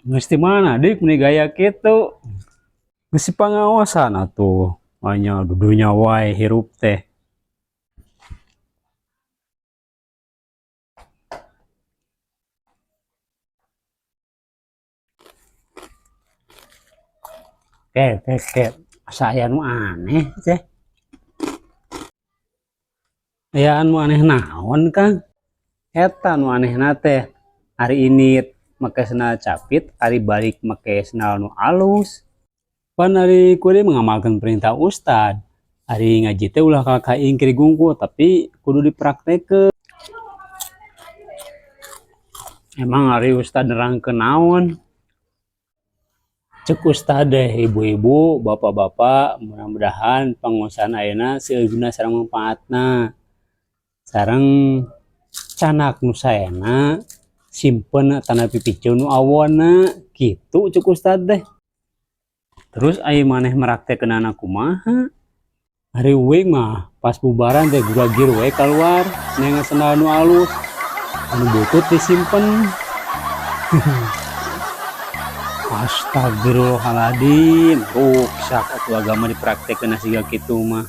Mesti mana dik nih gaya gitu. Mesti pengawasan atuh. Hanya dudunya wae hirup teh. Ke. Saya nu aneh teh. Ya anu aneh naon Kang? Eta nu aneh teh. Hari ini make sendal capit, hari balik make sendal nu alus. Pan hari kudu mengamalkan perintah Ustad. Hari ngaji teh ulah kakak ingkiri gungku, tapi kudu dipraktekeun. Emang hari Ustad nerangkeun naon? Cek Ustad deh ibu-ibu, bapak-bapak, mudah-mudahan pangusahaan ayeuna seuguna sareng manfaatna. Sareng canak nu saena simpen tanah pipiceun nu awonna gitu cek Ustad deh. Terus aya maneh meraktekeun anak kumaha? Hari uing mah pas bubaran teh guragir we keluar nenga sendal nu alus anu butut disimpen. Astagfirullahaladzim, ruksak atuh agama dipraktekeun siga kitu mah.